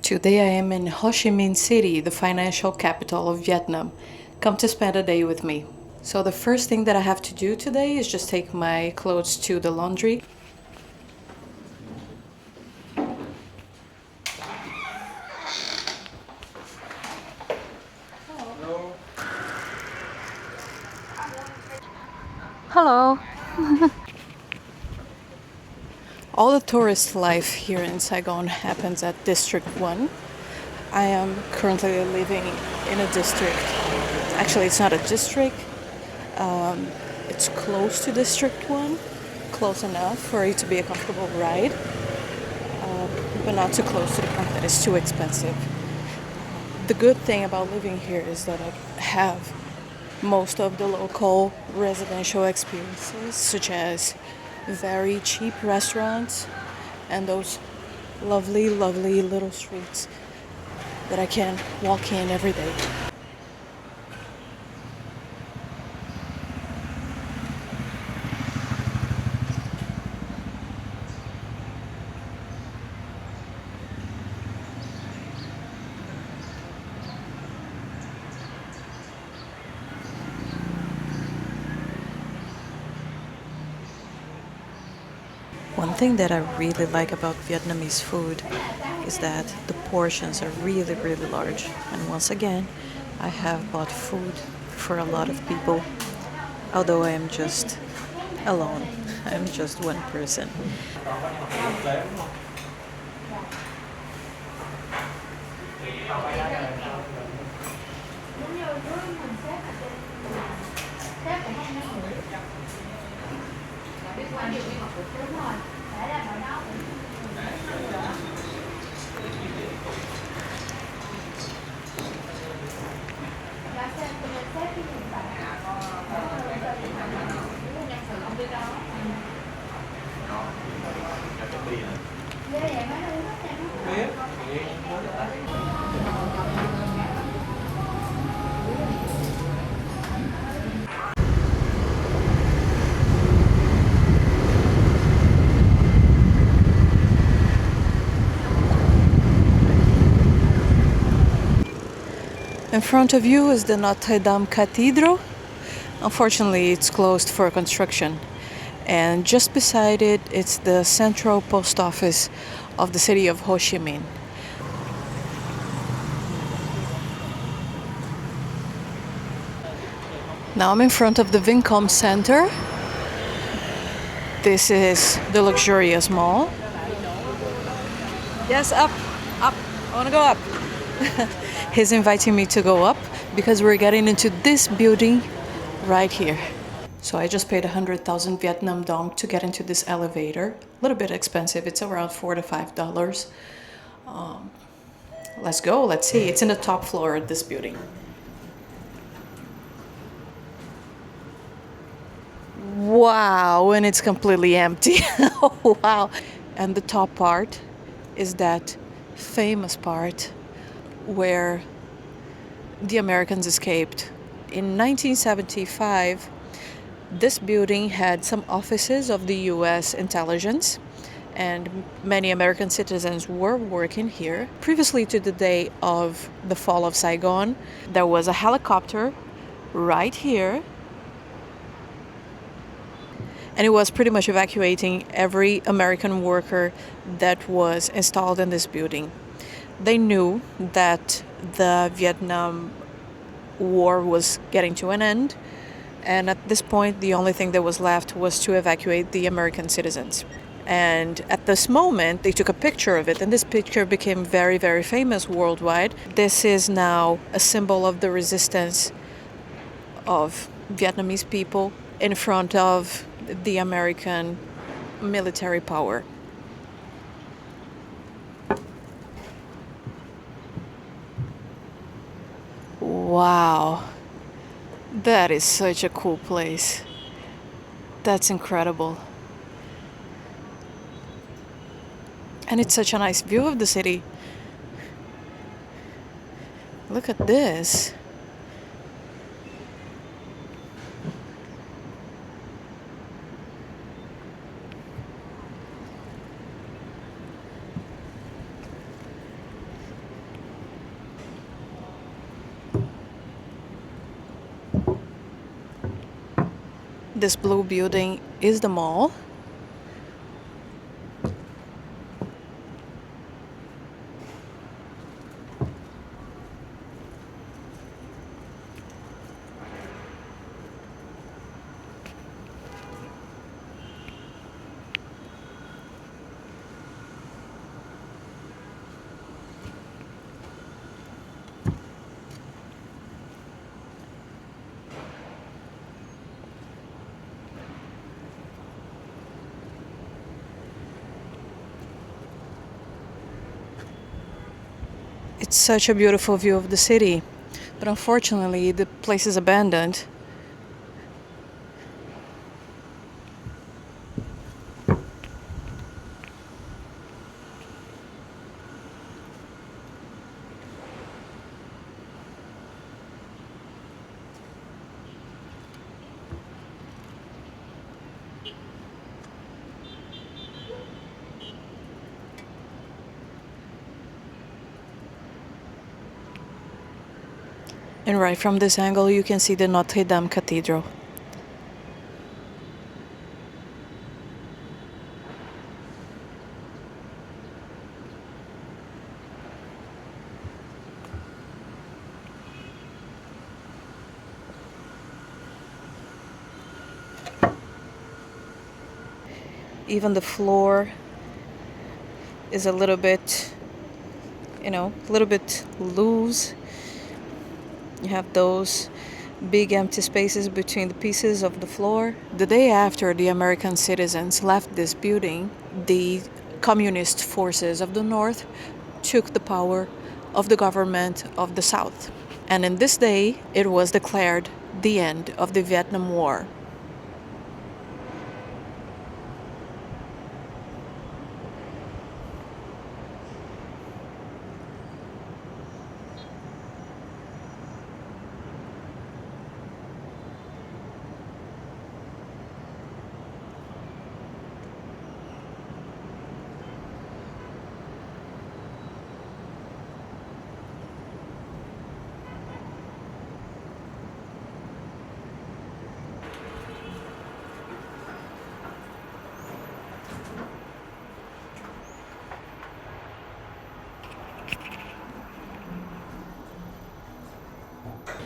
Today I am in Ho Chi Minh City, the financial capital of Vietnam. Come to spend a day with me. So the first thing that I have to do today is just take my clothes to the laundry. Hello. All the tourist life here in Saigon happens at District 1. I am currently living in a district. Actually, it's not a district. It's close to District 1. Close enough for it to be a comfortable ride, but not too close to the point that it's too expensive. The good thing about living here is that I have most of the local residential experiences, such as very cheap restaurants and those lovely, lovely little streets that I can walk in every day. One thing that I really like about Vietnamese food is that the portions are really, really large. And once again, I have bought food for a lot of people, although I am just alone. I'm just one person. In front of you is the Notre Dame Cathedral. Unfortunately, it's closed for construction. And just beside it, it's the central post office of the city of Ho Chi Minh. Now I'm in front of the Vincom Center. This is the luxurious mall. Yes, up. I want to go up. He's inviting me to go up because we're getting into this building right here. So I just paid 100,000 Vietnam dong to get into this elevator. A little bit expensive. It's around $4 to $5. Let's go. Let's see. It's in the top floor of this building. Wow, and it's completely empty. Oh, wow. And the top part is that famous part where the Americans escaped. In 1975, this building had some offices of the US intelligence, and many American citizens were working here. Previously to the day of the fall of Saigon, there was a helicopter right here, and it was pretty much evacuating every American worker that was installed in this building. They knew that the Vietnam War was getting to an end, and at this point the only thing that was left was to evacuate the American citizens. And at this moment they took a picture of it, and this picture became very, very famous worldwide. This is now a symbol of the resistance of Vietnamese people in front of the American military power. Wow, that is such a cool place. That's incredible. And it's such a nice view of the city. Look at this. This blue building is the mall. It's such a beautiful view of the city, but unfortunately the place is abandoned. And right from this angle you can see the Notre Dame Cathedral. Even the floor is a little bit, a little bit loose. You have those big empty spaces between the pieces of the floor. The day after the American citizens left this building, the communist forces of the North took the power of the government of the South. And in this day, it was declared the end of the Vietnam War.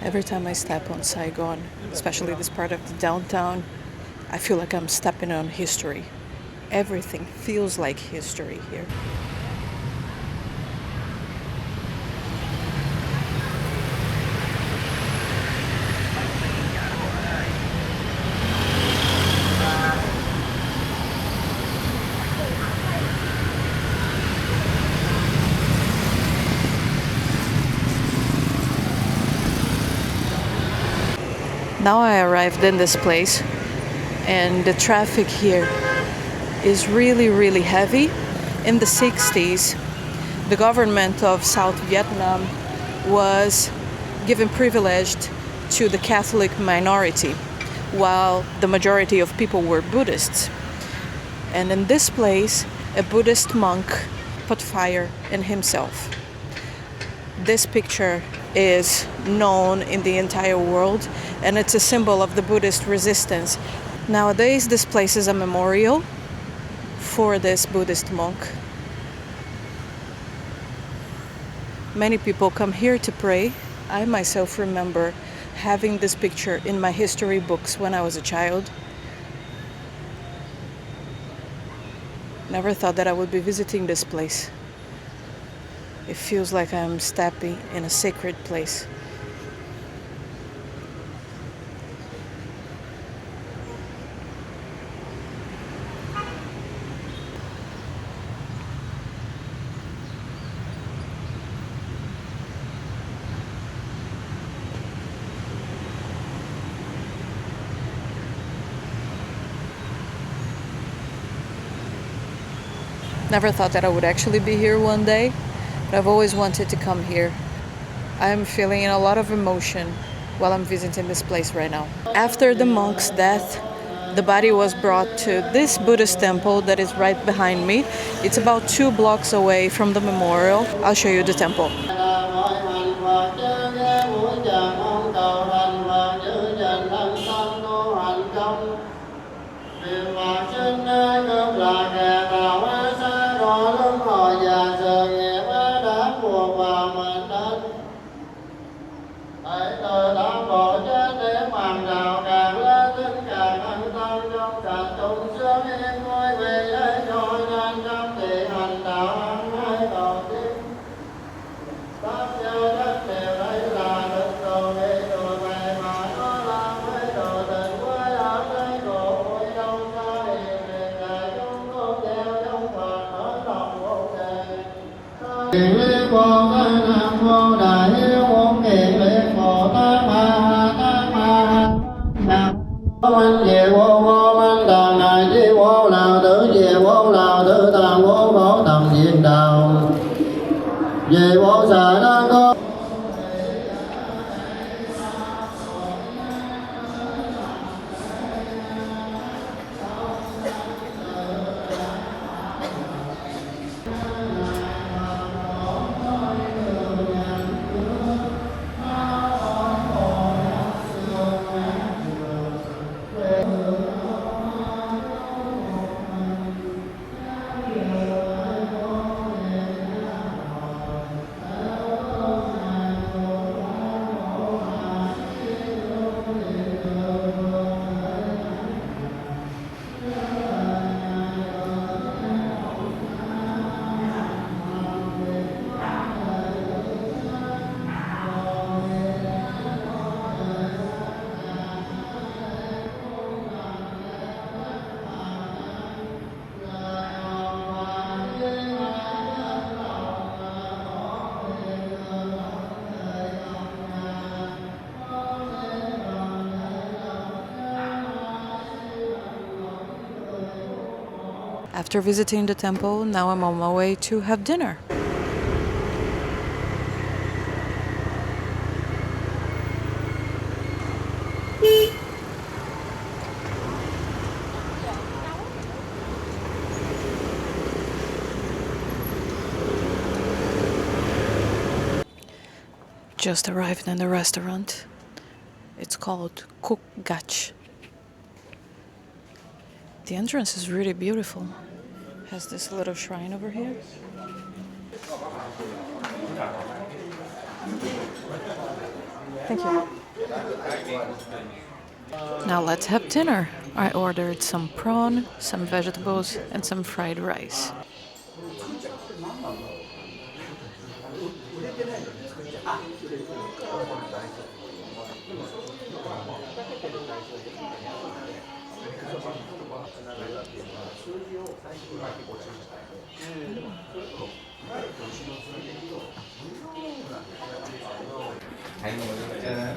Every time I step on Saigon, especially this part of the downtown, I feel like I'm stepping on history. Everything feels like history here. Now I arrived in this place, and the traffic here is really, really heavy. In the 60s, the government of South Vietnam was given privilege to the Catholic minority, while the majority of people were Buddhists. And in this place, a Buddhist monk put fire in himself. This picture is known in the entire world, and it's a symbol of the Buddhist resistance. Nowadays, this place is a memorial for this Buddhist monk. Many people come here to pray. I myself remember having this picture in my history books when I was a child. Never thought that I would be visiting this place. It feels like I'm stepping in a sacred place. Never thought that I would actually be here one day, but I've always wanted to come here. I'm feeling a lot of emotion while I'm visiting this place right now. After the monk's death, the body was brought to this Buddhist temple that is right behind me. It's about 2 blocks away from the memorial. I'll show you the temple. buộc vào mệnh đất. Hãy từ đó bỏ chết để màn đạo càng lên tính càng ân tâm trong càng chúng sướng yên vui vì để trôi lên trong thị hành đạo ăn hai tổ tiên. Pháp giao đất đều đây là đức đồ đi đồ về mà nó là với đồ tình với áo lấy cổ vui đâu xa hiền liền là chúng không theo trong phật ở lòng vô đề. Kiền liên Bồ Tát Nam Mô Đại Hiếu Bốn Kiền liên Bồ Tát Ma Nam Minh Diệu Vô Vô Minh Đàn Này Chi Vô Lào Tử Diệu Vô Lào Tử Tàng Vô Khổ Tầm Diệt Đạo Về Vô Sở Đa Có. After visiting the temple, now I'm on my way to have dinner. Just arrived in the restaurant. It's called Cook Gach. The entrance is really beautiful. Has this little shrine over here. Thank you. Now let's have dinner. I ordered some prawn, some vegetables, and some fried rice.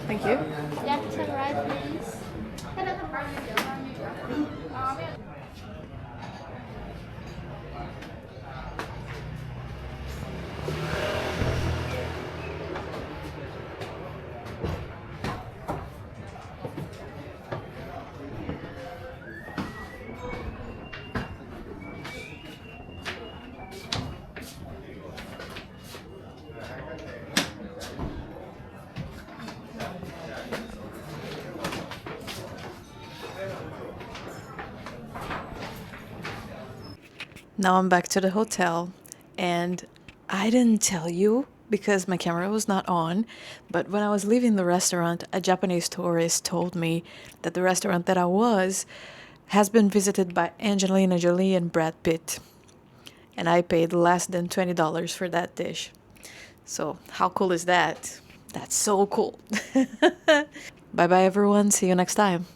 Thank you. Left and right, please. Now I'm back to the hotel, and I didn't tell you because my camera was not on, but when I was leaving the restaurant, a Japanese tourist told me that the restaurant that I was has been visited by Angelina Jolie and Brad Pitt, and I paid less than $20 for that dish. So how cool is that? That's so cool. Bye bye everyone, see you next time.